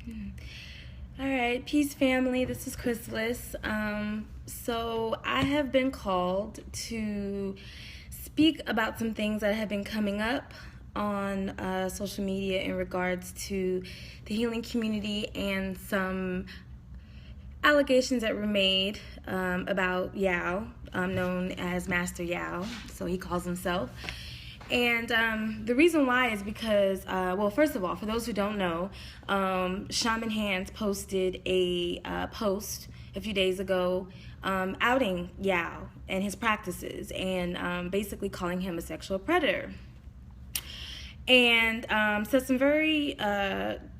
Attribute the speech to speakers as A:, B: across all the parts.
A: All right, peace family. This is Chrysalis. So I have been called to speak about some things that have been coming up on social media in regards to the healing community and some allegations that were made about Yao, known as Master Yao, so he calls himself. And the reason why is because, well, first of all, for those who don't know, Shaman Hands posted a post a few days ago outing Yao and his practices and basically calling him a sexual predator. And said some very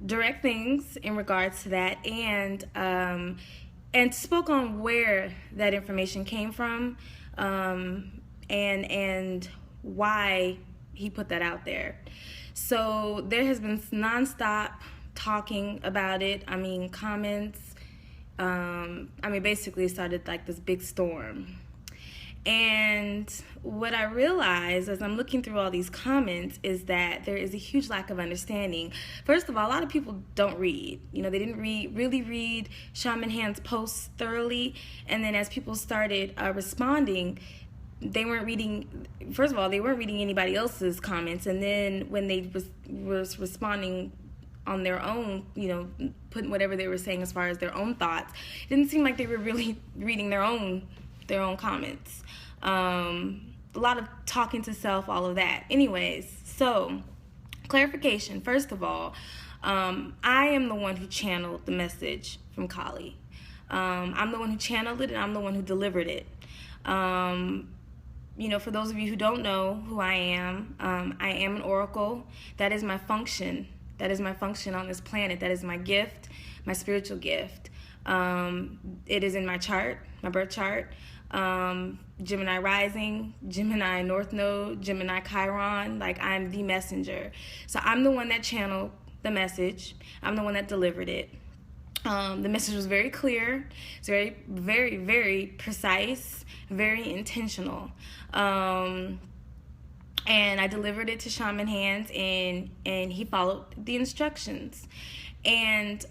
A: direct things in regards to that, and spoke on where that information came from, and why he put that out there. So there has been nonstop talking about it. I mean, comments. Basically, it started like this big storm. And what I realized as I'm looking through all these comments is that there is a huge lack of understanding. First of all, a lot of people don't read. You know, they didn't really read Shaman Hand's posts thoroughly. And then as people started responding, they weren't reading. First of all, they weren't reading anybody else's comments. And then when they was responding on their own, you know, putting whatever they were saying as far as their own thoughts, it didn't seem like they were really reading their own comments. A lot of talking to self, all of that. Anyways, so clarification. First of all, I am the one who channeled the message from Kali. I'm the one who channeled it, and I'm the one who delivered it. You know, for those of you who don't know who I am an oracle. That is my function. That is my function on this planet. That is my gift, my spiritual gift. It is in my chart, my birth chart. Gemini rising, Gemini North Node, Gemini Chiron. Like, I'm the messenger. So I'm the one that channeled the message. I'm the one that delivered it. The message was very clear. It's very, very, very precise, very intentional. And I delivered it to Shaman Hands, and he followed the instructions. And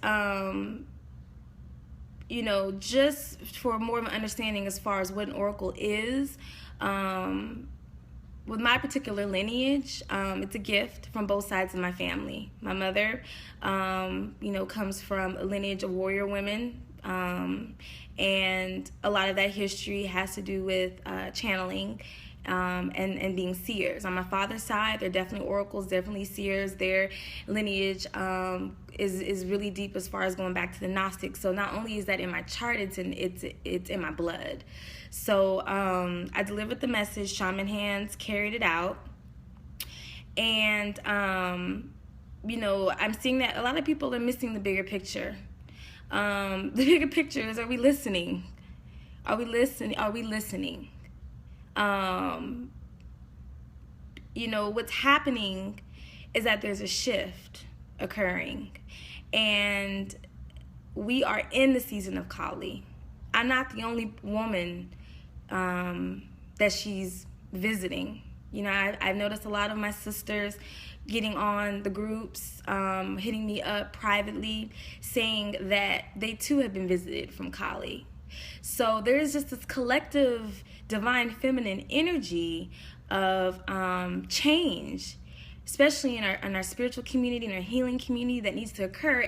A: you know, just for more of an understanding as far as what an oracle is, with my particular lineage, it's a gift from both sides of my family. My mother, you know, comes from a lineage of warrior women, and a lot of that history has to do with channeling and being seers. On my father's side, they're definitely oracles, definitely seers. Their lineage is really deep as far as going back to the Gnostics. So not only is that in my chart, it's in my blood. So I delivered the message. Shaman Hands carried it out, and you know, I'm seeing that a lot of people are missing the bigger picture. The bigger picture is: are we listening? Are we listening? Are we listening? You know, what's happening is that there's a shift occurring, and we are in the season of Kali. I'm not the only woman that she's visiting. You know, I've noticed a lot of my sisters getting on the groups, hitting me up privately, saying that they too have been visited from Kali. So there is just this collective divine feminine energy of change, especially in our spiritual community, in our healing community, that needs to occur.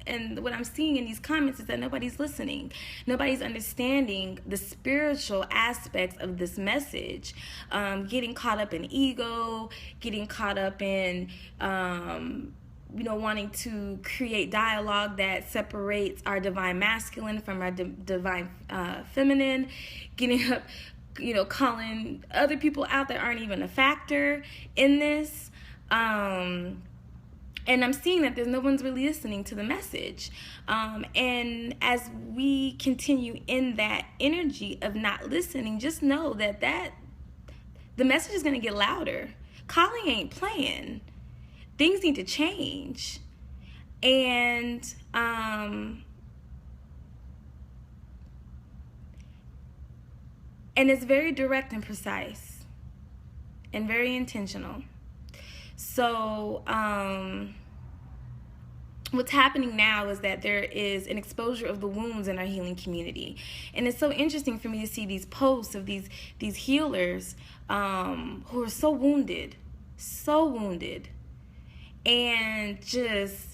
A: And what I'm seeing in these comments is that nobody's listening. Nobody's understanding the spiritual aspects of this message. Getting caught up in ego, getting caught up in you know, wanting to create dialogue that separates our divine masculine from our divine feminine, getting up, you know, calling other people out that aren't even a factor in this. And I'm seeing that there's no one's really listening to the message. And as we continue in that energy of not listening, just know that the message is going to get louder. Kali ain't playing. Things need to change. And it's very direct and precise and very intentional. So what's happening now is that there is an exposure of the wounds in our healing community. And it's so interesting for me to see these posts of these healers who are so wounded, and just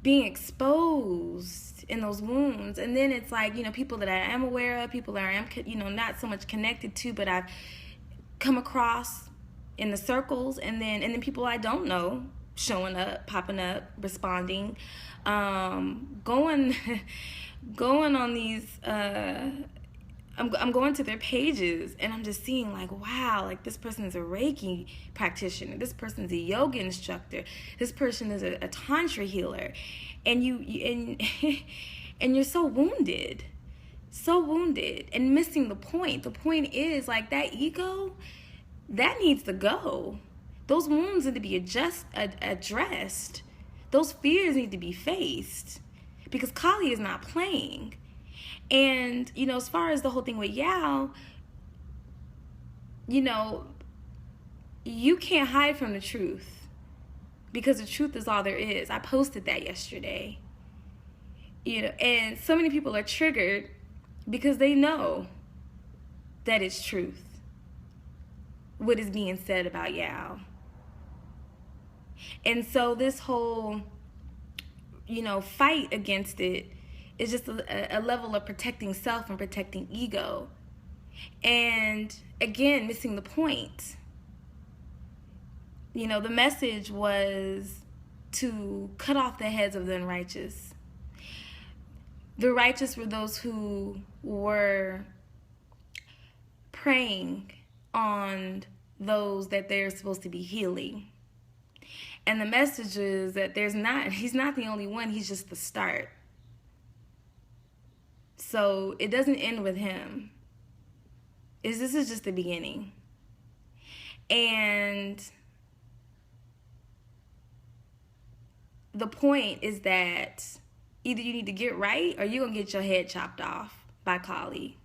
A: being exposed in those wounds. And then it's like, people that I am aware of, people that I am, not so much connected to, but I've come across in the circles, and then people I don't know showing up, popping up, responding, going on these, I'm going to their pages, and I'm just seeing like, wow, like this person is a Reiki practitioner, this person's a yoga instructor, this person is a tantra healer, and and you're so wounded and missing the point. The point is like that ego, that needs to go. Those wounds need to be addressed. Those fears need to be faced, because Kali is not playing. And, as far as the whole thing with Yao, you can't hide from the truth, because the truth is all there is. I posted that yesterday. And so many people are triggered because they know that it's truth, what is being said about Yao. And so this whole, fight against it is just a level of protecting self and protecting ego. And again, missing the point. The message was to cut off the heads of the unrighteous. The righteous were those who were preying on those that they're supposed to be healing. And the message is that he's not the only one, he's just the start. So it doesn't end with him. This is just the beginning. And the point is that either you need to get right or you're going to get your head chopped off by Kali.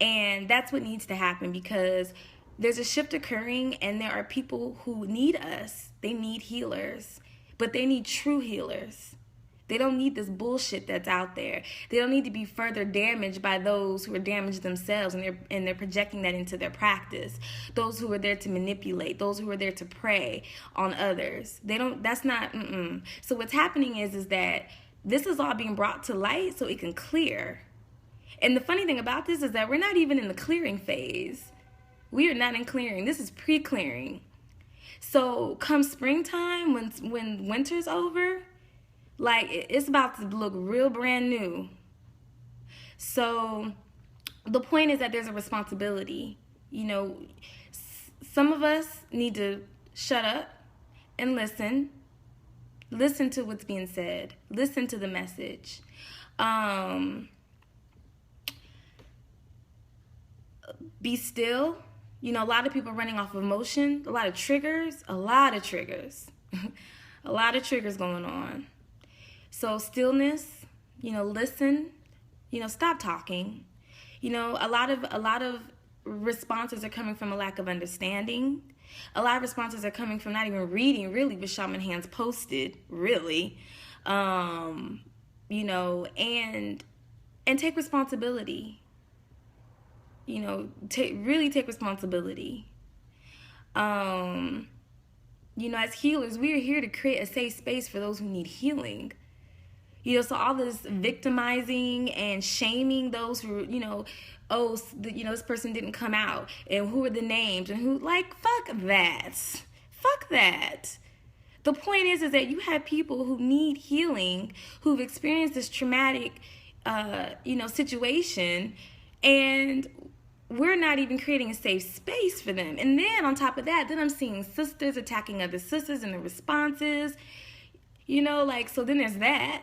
A: And that's what needs to happen, because there's a shift occurring, and there are people who need us. They need healers, but they need true healers. They don't need this bullshit that's out there. They don't need to be further damaged by those who are damaged themselves, and they're projecting that into their practice. Those who are there to manipulate, those who are there to prey on others. That's not. So what's happening is that this is all being brought to light so it can clear. And the funny thing about this is that we're not even in the clearing phase. We are not in clearing. This is pre-clearing. So come springtime, when winter's over, like, it's about to look real brand new. So the point is that there's a responsibility. Some of us need to shut up and listen. Listen to what's being said. Listen to the message. Be still. A lot of people running off of emotion, a lot of triggers. A lot of triggers going on. So stillness, listen, stop talking. A lot of responses are coming from a lack of understanding. A lot of responses are coming from not even reading really what Shaman Hands posted, really. And take responsibility. Really take responsibility. As healers, we are here to create a safe space for those who need healing. So all this victimizing and shaming those who, this person didn't come out, and who are the names, and who, fuck that. The point is that you have people who need healing, who've experienced this traumatic, situation, and we're not even creating a safe space for them. And then on top of that, then I'm seeing sisters attacking other sisters in the responses, so then there's that.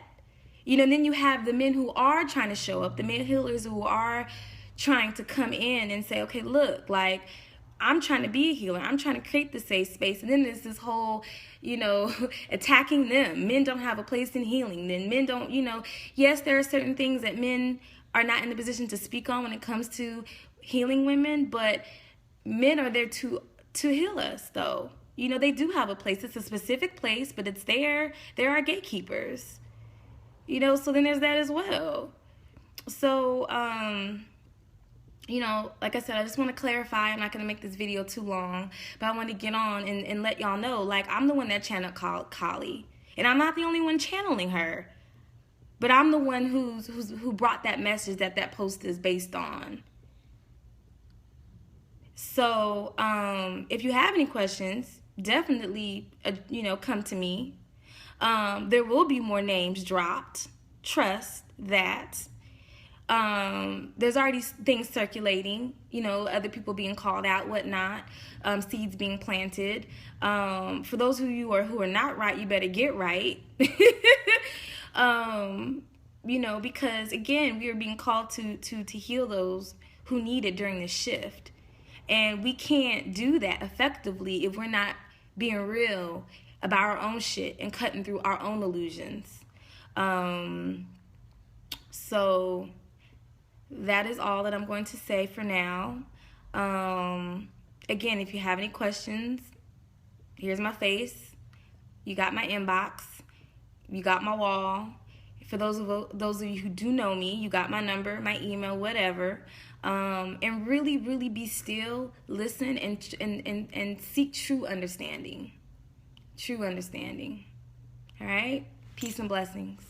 A: Then you have the men who are trying to show up, the male healers who are trying to come in and say, okay, look, I'm trying to be a healer. I'm trying to create the safe space. And then there's this whole, attacking them. Men don't have a place in healing. Then men don't, yes, there are certain things that men are not in the position to speak on when it comes to healing women, but men are there to heal us, though. You know, they do have a place. It's a specific place, but it's there. There are gatekeepers. You know, so then there's that as well. So, you know, like I said, I just want to clarify. I'm not going to make this video too long, but I want to get on and let y'all know, like, I'm the one that channeled Kali. And I'm not the only one channeling her. But I'm the one who brought that message that post is based on. So, if you have any questions, definitely, you know, come to me. There will be more names dropped. Trust that. There's already things circulating, you know, other people being called out, whatnot, seeds being planted. For those of you who are not right, you better get right. You know, because again, we are being called to heal those who need it during this shift. And we can't do that effectively if we're not being real about our own shit and cutting through our own illusions. So that is all that I'm going to say for now. Again, if you have any questions, here's my face. You got my inbox. You got my wall. For those of you who do know me, you got my number, my email, whatever. And really, really be still, listen, and seek true understanding. True understanding. All right? Peace and blessings.